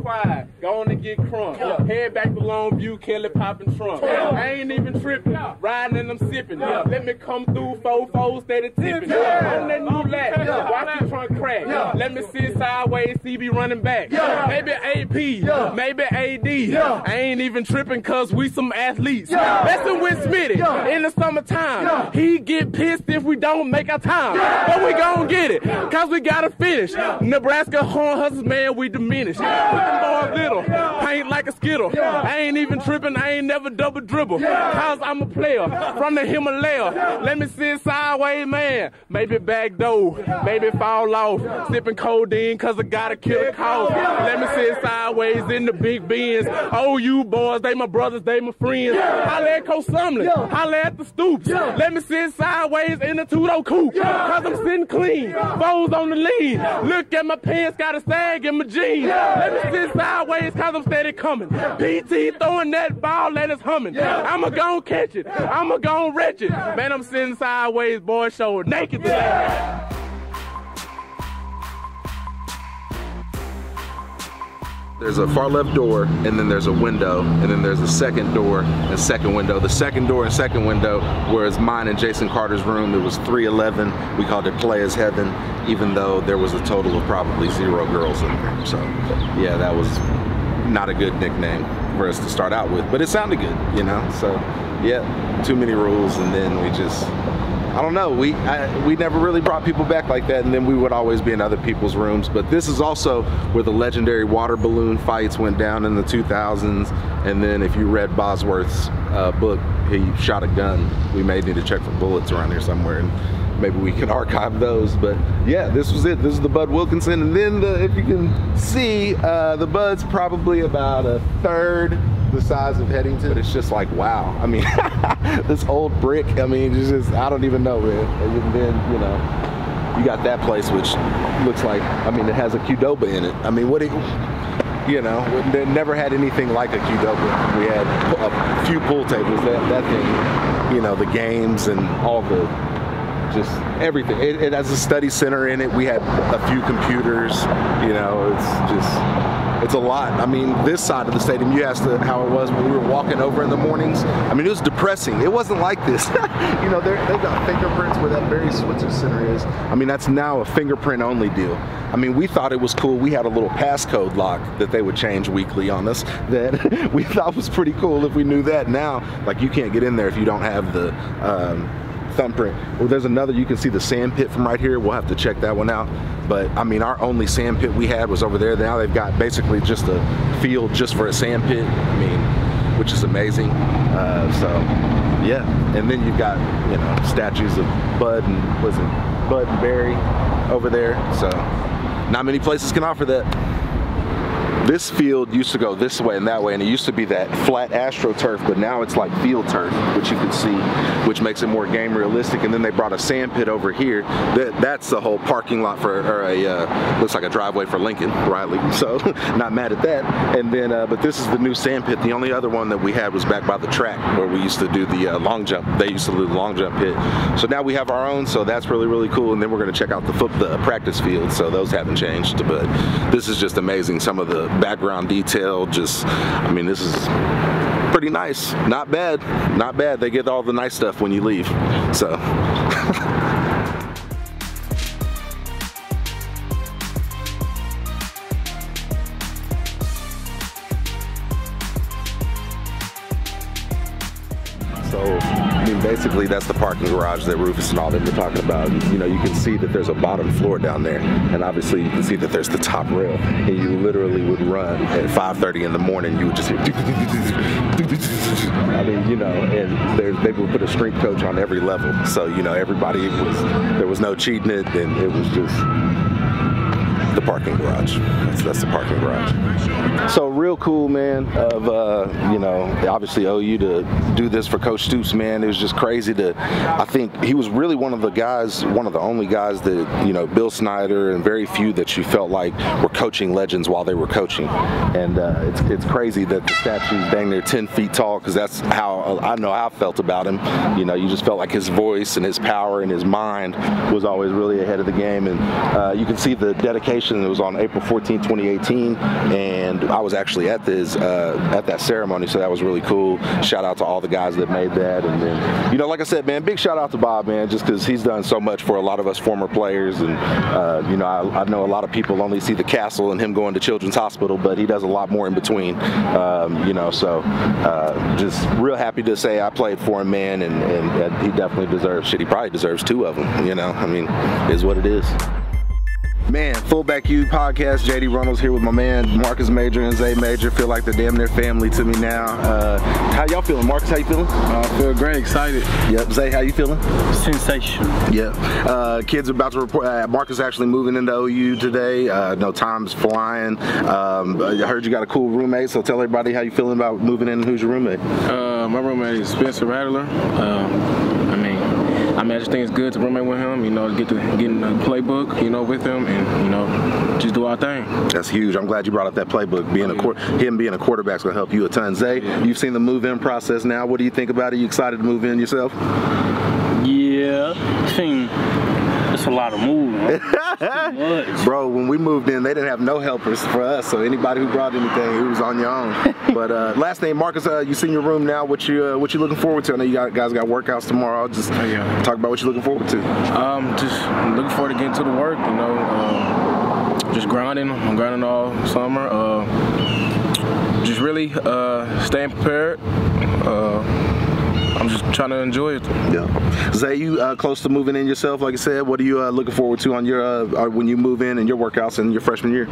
quiet. Go on and get crunk. Head back to Longview, Kelly popping trunk. I ain't even tripping. Riding and I'm sipping. Let me come through, 4-4, steady tipping. On that new lap. Watch the trunk crack. Let me sit sideways, CB running back. Maybe AP, maybe AD. I ain't even tripping cause we some athletes. Messing with Smitty in the summertime. He get pissed if we don't make our time. But we gon' get it, cause we gotta finish. Nebraska Horn Hustlers, man, we diminished. Put them boys little, paint like a skittle. I ain't even tripping, I ain't never double dribble. Cause I'm a player from the Himalaya. Let me sit sideways, man. Maybe back door, maybe fall off. Sipping codeine cause I gotta kill a cough. Let me sit sideways in the big Benz. Oh, you boys, they my brothers, they my friends. Holla at Coach Sumlin, holla at the Stoops. Let me sit sideways in the two-door coupe. Cause I'm sitting clean, foes on the lean. Look at my pants, got a sag in my jeans. Let me sit sideways cause I'm steady coming. PT throwing that ball, let us humming. I'ma gon' catch it, I'ma gon' wretch it. Man, I'm sitting sideways, boy, shoulder naked today. There's a far left door, and then there's a window, and then there's a second door and second window. The second door and second window was mine and Jason Carter's room. It was 311. We called it Players Heaven, even though there was a total of probably 0 girls in there. So yeah, that was not a good nickname for us to start out with, but it sounded good, you know? So yeah, too many rules, and then we just, I don't know, we never really brought people back like that, and then we would always be in other people's rooms. But this is also where the legendary water balloon fights went down in the 2000s, and then if you read Bosworth's book, he shot a gun. We may need to check for bullets around here somewhere, and maybe we can archive those. But yeah, this was it. This is the Bud Wilkinson, and then if you can see, the Bud's probably about a third the size of Headington. But it's just like, wow. I mean, this old brick, I mean, it's just, I don't even know, man. And then, you know, you got that place, which looks like, I mean, it has a Qdoba in it. I mean, what do you know, they never had anything like a Qdoba. We had a few pool tables, that thing, you know, the games and all the, just everything. It has a study center in it. We had a few computers, you know, it's just, it's a lot. I mean, this side of the stadium, you asked how it was when we were walking over in the mornings. I mean, it was depressing. It wasn't like this. You know, they've got fingerprints where that Barry Switzer Center is. I mean, that's now a fingerprint only deal. I mean, we thought it was cool. We had a little passcode lock that they would change weekly on us that we thought was pretty cool if we knew that. Now, like, you can't get in there if you don't have the thumbprint. Well, there's another, you can see the sand pit from right here. We'll have to check that one out. But I mean, our only sand pit we had was over there. Now they've got basically just a field just for a sand pit. I mean, which is amazing. So yeah, and then you've got, you know, statues of Bud and, was it Bud and Barry over there. So not many places can offer that. This field used to go this way and that way, and it used to be that flat AstroTurf, but now it's like field turf, which you can see, which makes it more game realistic. And then they brought a sand pit over here. That's the whole parking lot for, or a, looks like a driveway for Lincoln Riley, so not mad at that. And then, but this is the new sand pit. The only other one that we had was back by the track where we used to do the long jump. They used to do the long jump pit. So now we have our own, so that's really, really cool. And then we're gonna check out the practice field, so those haven't changed, but this is just amazing. Some of the background detail, just, I mean, this is pretty nice. Not bad, not bad. They get all the nice stuff when you leave, so. So, I mean, basically that's the parking garage that Rufus and all them were talking about. And, you know, you can see that there's a bottom floor down there, and obviously you can see that there's the top rail, and you literally would run at 5:30 in the morning. You would just hear, I mean, you know, and they would put a strength coach on every level, so, you know, everybody was, there was no cheating it, and it was just the parking garage. That's the parking garage. So real cool, man, of you know, obviously OU to do this for Coach Stoops, man. It was just crazy to, I think he was really one of the guys, one of the only guys that, you know, Bill Snyder and very few that you felt like were coaching legends while they were coaching. And it's crazy that the statue's dang near 10 feet tall, because that's how I know how I felt about him. You know, you just felt like his voice and his power and his mind was always really ahead of the game. And you can see the dedication graduation. It was on April 14, 2018, and I was actually at that ceremony, so that was really cool. Shout out to all the guys that made that. And then, you know, like I said, man, big shout out to Bob, man, just because he's done so much for a lot of us former players. And, you know, I know a lot of people only see the castle and him going to Children's Hospital, but he does a lot more in between, you know, so just real happy to say I played for him, man, and he definitely deserves, shit, he probably deserves 2 of them, you know, I mean, is what it is. Man, Fullback U podcast, JD Runnels here with my man Marcus Major and Zay Major. Feel like they're damn near family to me now. How y'all feeling? Marcus, how you feeling? I feel great, excited. Yep. Zay, how you feeling? Sensational. Yeah. Kids are about to report. Marcus actually moving into OU today. No, time's flying. I heard you got a cool roommate, so tell everybody how you feeling about moving in and who's your roommate? My roommate is Spencer Rattler. I just think it's good to roommate with him, you know, get in the playbook, you know, with him, and, you know, just do our thing. That's huge. I'm glad you brought up that playbook. Him being a quarterback's going to help you a ton. Zay, you've seen the move-in process now. What do you think about it? You excited to move in yourself? Yeah, it's a lot of moving. Bro, when we moved in, they didn't have no helpers for us, so anybody who brought anything, it was on your own. But last thing, Marcus, you seen your room now. What you looking forward to? I know you guys got workouts tomorrow. I'll just talk about what you're looking forward to. Just looking forward to getting to the work, you know, just grinding. I'm grinding all summer. Just really staying prepared. I'm just trying to enjoy it. Yeah. Zay, you close to moving in yourself, like I said. What are you looking forward to on your when you move in and your workouts in your freshman year?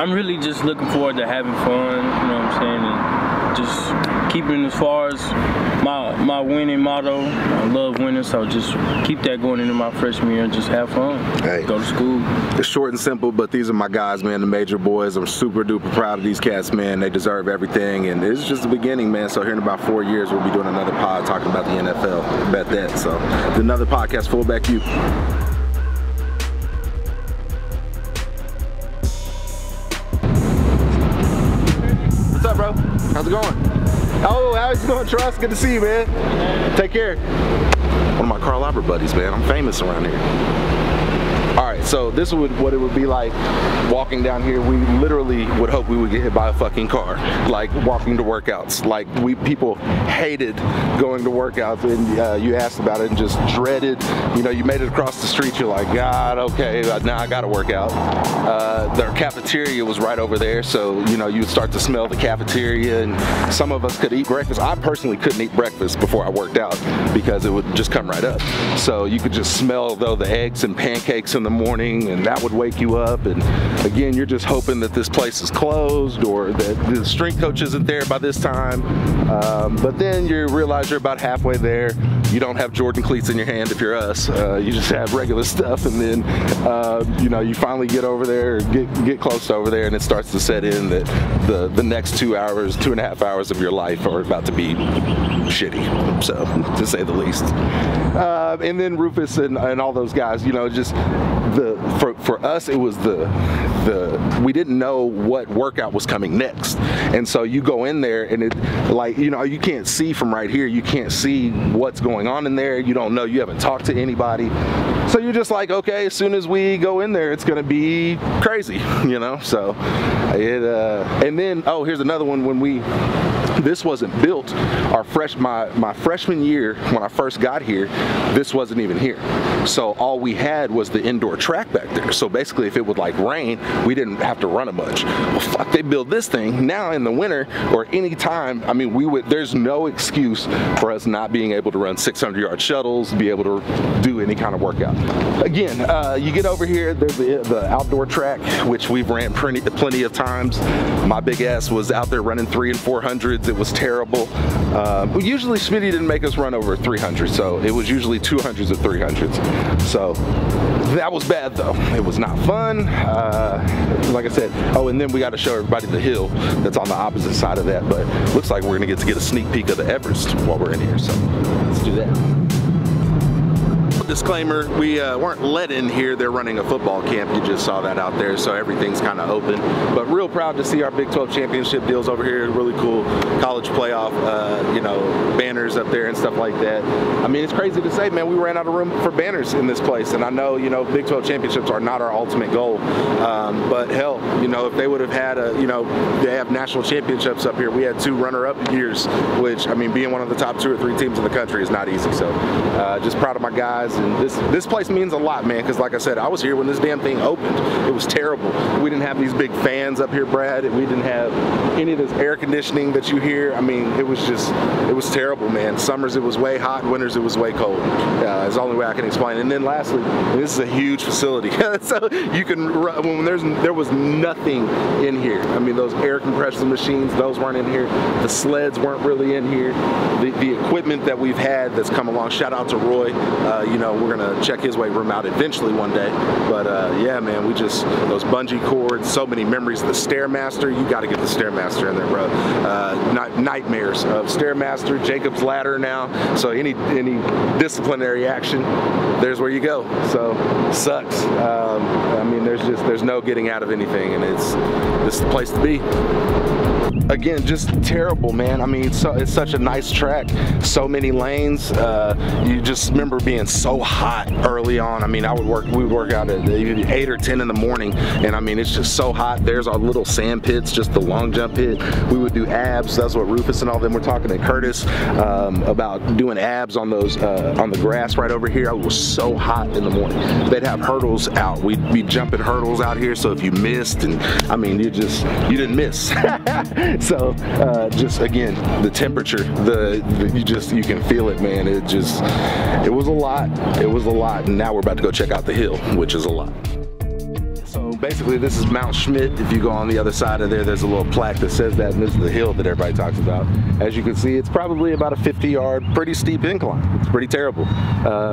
I'm really just looking forward to having fun, you know what I'm saying, and just keeping as far as my winning motto. I love winning, so just keep that going into my freshman year and just have fun. Hey, go to school. It's short and simple, but these are my guys, man, the Major boys. I'm super duper proud of these cats, man. They deserve everything, and it's just the beginning, man. So here in about 4 years, we'll be doing another pod talking about the NFL. Bet that. So another podcast, Fullback U. What's up, bro? How's it going? Oh, how's it going, Trust? Good to see you, man. Take care. One of my Carl Albert buddies, man. I'm famous around here. All right, so this is what it would be like walking down here. We literally would hope we would get hit by a fucking car, like walking to workouts. Like people hated going to workouts, and you asked about it and just dreaded. You know, you made it across the street, you're like, God, okay, now I gotta work out. Their cafeteria was right over there, so you know you'd start to smell the cafeteria, and some of us could eat breakfast. I personally couldn't eat breakfast before I worked out because it would just come right up. So you could just smell though the eggs and pancakes in the morning, and that would wake you up. And again, you're just hoping that this place is closed or that the strength coach isn't there by this time. But then you realize you're about halfway there. You don't have Jordan cleats in your hand if you're us. You just have regular stuff, and then you know, you finally get over there, or get close to over there, and it starts to set in that the next 2.5 hours of your life are about to be shitty, so to say the least. And then Rufus and all those guys, you know, just for us, it was we didn't know what workout was coming next, and so you go in there and it, like, you know, you can't see from right here, you can't see what's going on in there, you don't know, you haven't talked to anybody, so you're just like, okay, as soon as we go in there, it's gonna be crazy, you know. So it and then, oh, here's another one. When this wasn't built, my freshman year, when I first got here, this wasn't even here. So all we had was the indoor track back there. So basically, if it would like rain, we didn't have to run a bunch. Well, fuck, they build this thing now in the winter or any time. I mean, there's no excuse for us not being able to run 600-yard shuttles, be able to do any kind of workout. Again, you get over here, there's the outdoor track, which we've ran plenty of times. My big ass was out there running 300 and 400s. It was terrible. Usually Smitty didn't make us run over 300, so it was usually 200s or 300s. So that was bad though. It was not fun. Like I said, oh, and then we got to show everybody the hill that's on the opposite side of that, but looks like we're gonna get a sneak peek of the Everest while we're in here, so let's do that. disclaimer, we weren't let in here. They're running a football camp. You just saw that out there, so everything's kind of open. But real proud to see our Big 12 championship deals over here. Really cool college playoff, you know, banners up there and stuff like that. I mean, it's crazy to say, man, we ran out of room for banners in this place. And I know, you know, Big 12 championships are not our ultimate goal. But hell, you know, if they would have had a, you know, they have national championships up here. We had 2 runner-up years, which, I mean, being one of the top 2 or 3 teams in the country is not easy. So just proud of my guys. And this place means a lot, man, because like I said, I was here when this damn thing opened. It was terrible. We didn't have these big fans up here, Brad. We didn't have any of this air conditioning that you hear. I mean, it was terrible, man. Summers it was way hot, winters it was way cold. It's the only way I can explain it. And then lastly, this is a huge facility. So you can run, when there was nothing in here. I mean, those air compression machines, those weren't in here. The sleds weren't really in here. The equipment that we've had that's come along, shout out to Roy. You know, we're gonna check his weight room out eventually one day. But yeah, man, we just, those bungee cords, so many memories. The Stairmaster, you gotta get the Stairmaster in there, bro. Nightmares of Stairmaster, Jacob's Ladder now. So any disciplinary action, there's where you go. So sucks. I mean, there's no getting out of anything, and this is the place to be. Again, just terrible, man. I mean, it's such a nice track, so many lanes. You just remember being so hot early on. I mean, we would work out at 8 or 10 in the morning, and I mean, it's just so hot. There's our little sand pits, just the long jump pit. We would do abs. That's what Rufus and all them were talking to Curtis about, doing abs on those on the grass right over here. It was so hot in the morning. They'd have hurdles out. We'd be jumping hurdles out here, so if you missed, and I mean, you didn't miss. So just again, the temperature, you can feel it, man. It was a lot, and now we're about to go check out the hill, which is a lot. So basically, this is Mount Schmidt. If you go on the other side of there, there's a little plaque that says that, and this is the hill that everybody talks about. As you can see, it's probably about a 50-yard, pretty steep incline. It's pretty terrible.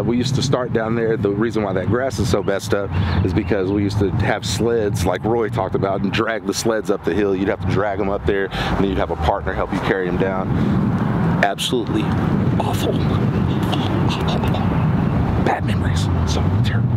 We used to start down there. The reason why that grass is so messed up is because we used to have sleds, like Roy talked about, and drag the sleds up the hill. You'd have to drag them up there, and then you'd have a partner help you carry them down. Absolutely awful. Bad memories. So terrible.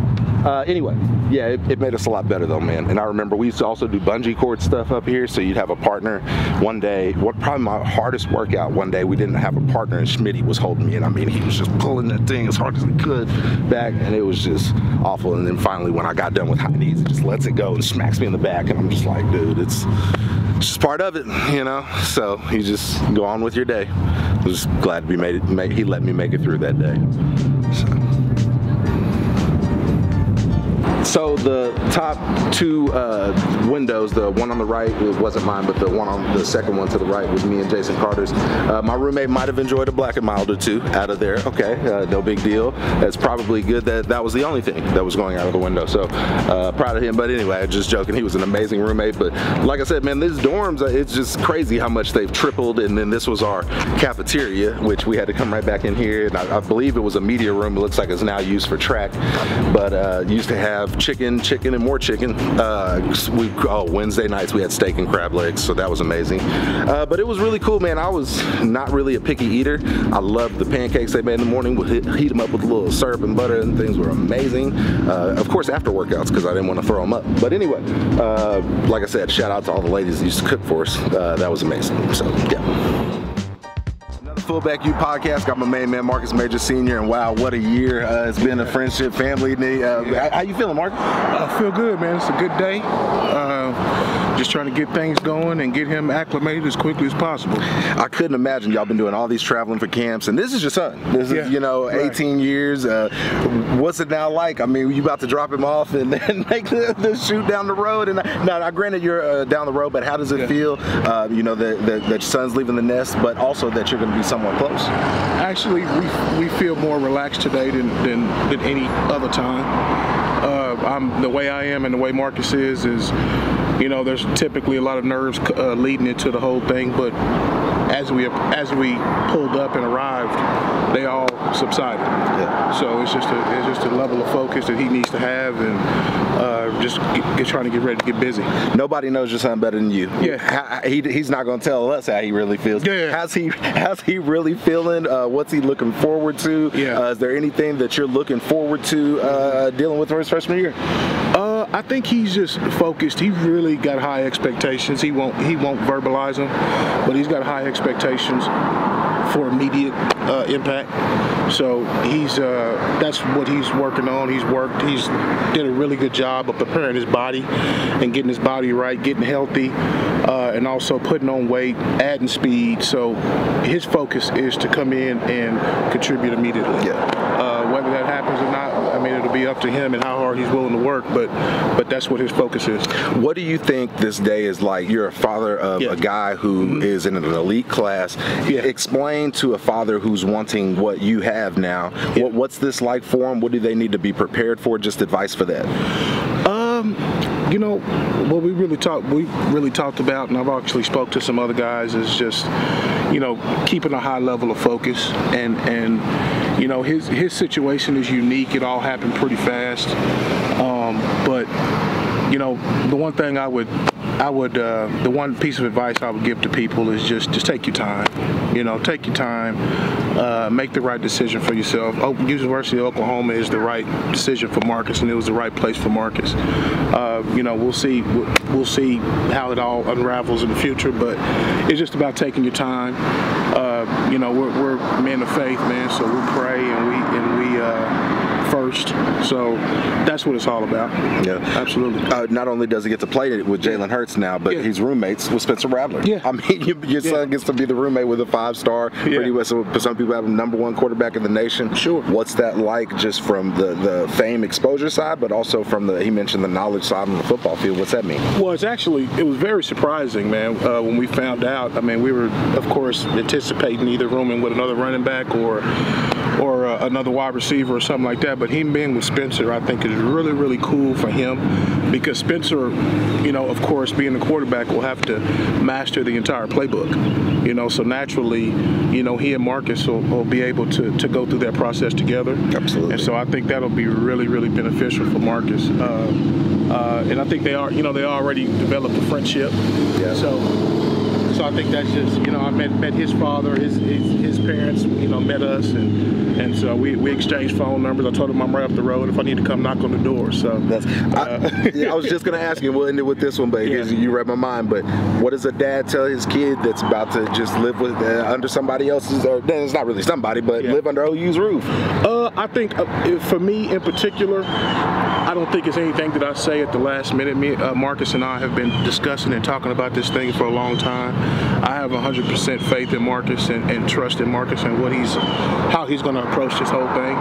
Anyway, yeah, it made us a lot better though, man. And I remember we used to also do bungee cord stuff up here, so you'd have a partner. One day, probably my hardest workout one day, we didn't have a partner, and Schmitty was holding me, and I mean, he was just pulling that thing as hard as he could back, and it was just awful. And then finally, when I got done with high knees, he just lets it go and smacks me in the back, and I'm just like, dude, it's just part of it, you know? So you just go on with your day. I was just glad he let me make it through that day. So the top 2 windows, the one on the right, it wasn't mine, but the second one to the right was me and Jason Carter's. My roommate might have enjoyed a Black and Mild or 2 out of there. Okay, no big deal. It's probably good that was the only thing that was going out of the window. So proud of him. But anyway, just joking. He was an amazing roommate. But like I said, man, these dorms, it's just crazy how much they've tripled. And then this was our cafeteria, which we had to come right back in here. And I believe it was a media room. It looks like it's now used for track. But used to have chicken, and more chicken. Wednesday nights we had steak and crab legs, so that was amazing. But it was really cool, man. I was not really a picky eater. I loved the pancakes they made in the morning. We'd heat them up with a little syrup and butter, and things were amazing. Of course, after workouts, because I didn't want to throw them up. But anyway, like I said, shout out to all the ladies that used to cook for us. That was amazing. So, yeah. Fullback U podcast. Got my main man Marcus Major Sr. and wow, what a year it's been. A friendship, family. How you feeling, Mark? I feel good, man. It's a good day. Just trying to get things going and get him acclimated as quickly as possible. I couldn't imagine y'all been doing all these traveling for camps, and this is your son. This is, you know, 18 years. What's it now like? I mean, you about to drop him off and then make the shoot down the road? And now, granted, you're down the road, but how does it feel? You know that your son's leaving the nest, but also that you're going to be somewhat close. Actually, we feel more relaxed today than any other time. The way I am and the way Marcus is, you know, there's typically a lot of nerves leading into the whole thing, but as we pulled up and arrived, they all subsided. Yeah. So it's just a level of focus that he needs to have, and just trying to get ready to get busy. Nobody knows your son better than you. Yeah. He's not going to tell us how he really feels. Yeah. How's he really feeling? What's he looking forward to? Yeah. Is there anything that you're looking forward to dealing with for his freshman year? I think he's just focused. He really got high expectations. He won't verbalize them, but he's got high expectations for immediate impact. So that's what he's working on. He's did a really good job of preparing his body and getting his body right, getting healthy, and also putting on weight, adding speed. So his focus is to come in and contribute immediately. Whether that happens or not, I mean, it'll be up to him and how hard he's willing to work, but that's what his focus is. What do you think this day is like? You're a father of a guy who is in an elite class. Explain to a father who's wanting what you have now, what's this like for him? What do they need to be prepared for? Just advice for that. You know, what we really talked about, and I've actually spoke to some other guys, is just, you know, keeping a high level of focus, and you know, his situation is unique. It all happened pretty fast, but you know, the one thing the one piece of advice I would give to people is just take your time. You know, take your time, make the right decision for yourself. University of Oklahoma is the right decision for Marcus, and it was the right place for Marcus. You know, we'll see how it all unravels in the future, but it's just about taking your time. You know, we're men of faith, man, so we pray and we first. So that's what it's all about. Yeah, absolutely. Not only does he get to play with Jalen Hurts now, but he's roommates with Spencer Rattler. Yeah. I mean, your son gets to be the roommate with a 5-star. Pretty well, so some people have him #1 quarterback in the nation. Sure. What's that like, just from the fame exposure side, but also from he mentioned the knowledge side on the football field? What's that mean? Well, it was very surprising, man, when we found out. I mean, we were, of course, anticipating either rooming with another running back or another wide receiver or something like that. But him being with Spencer, I think, is really, really cool for him, because Spencer, you know, of course, being the quarterback, will have to master the entire playbook. You know, so naturally, you know, he and Marcus will be able to go through that process together. Absolutely. And so I think that'll be really, really beneficial for Marcus. And I think they already developed a friendship. Yeah. So I think that's just, you know, I met his father, his parents, you know, met us, and so we exchanged phone numbers. I told him I'm right up the road if I need to come knock on the door. So I was just going to ask you, we'll end it with this one, but you read my mind. But what does a dad tell his kid that's about to just live with under somebody else's, or it's not really somebody, but live under OU's roof? I think for me in particular, I don't think it's anything that I say at the last minute. Marcus and I have been discussing and talking about this thing for a long time. I have 100% faith in Marcus and trust in Marcus and how he's going to approach this whole thing.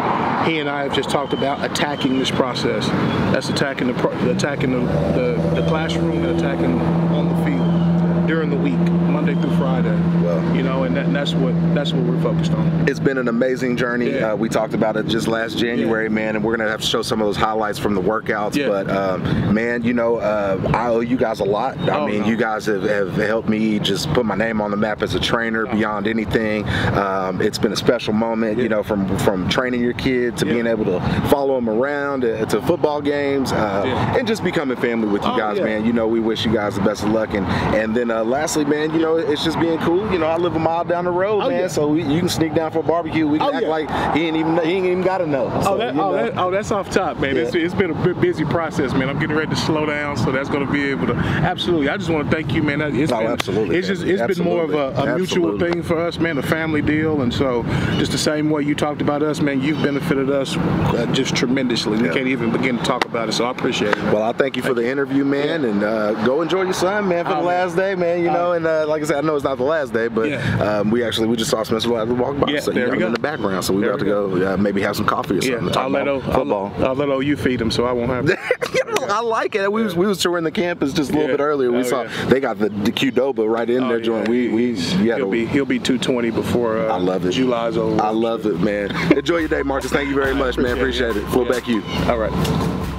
He and I have just talked about attacking this process. That's attacking the classroom and attacking on the field during the week, Monday through Friday. Well, you know, and that's what we're focused on. It's been an amazing journey. Yeah. We talked about it just last January, man, and we're gonna have to show some of those highlights from the workouts. Yeah. But man, you know, I owe you guys a lot. I mean, you guys have helped me just put my name on the map as a trainer beyond anything. It's been a special moment, you know, from training your kid to being able to follow them around to football games, and just becoming family with you guys, man. You know, we wish you guys the best of luck, and then lastly, man, you know, it's just being cool. You know, I live a mile down the road, man, so you can sneak down for a barbecue. We can act like he ain't even got to know. So, that's off top, man. Yeah. It's been a busy process, man. I'm getting ready to slow down, so that's going to be able to. Absolutely. I just want to thank you, man. It's been more of a mutual thing for us, man, a family deal, and so just the same way you talked about us, man, you've benefited us just tremendously. We can't even begin to talk about it, so I appreciate it, man. Well, I thank you for the interview, man, and go enjoy your son, man, for the last day, man. You know, and like I said, I know it's not the last day, but we just saw Spencer walk by, so you got him in the background, so we got to go maybe have some coffee or something. I'll let OU feed him, so I won't have to. I like it. We was touring the campus just a little bit earlier. We saw they got the Qdoba right in there joint. He'll be 220 before I love it. July's over. I love it, man. Enjoy your day, Marcus. Thank you very much, man. Appreciate it. Fullback you. All right.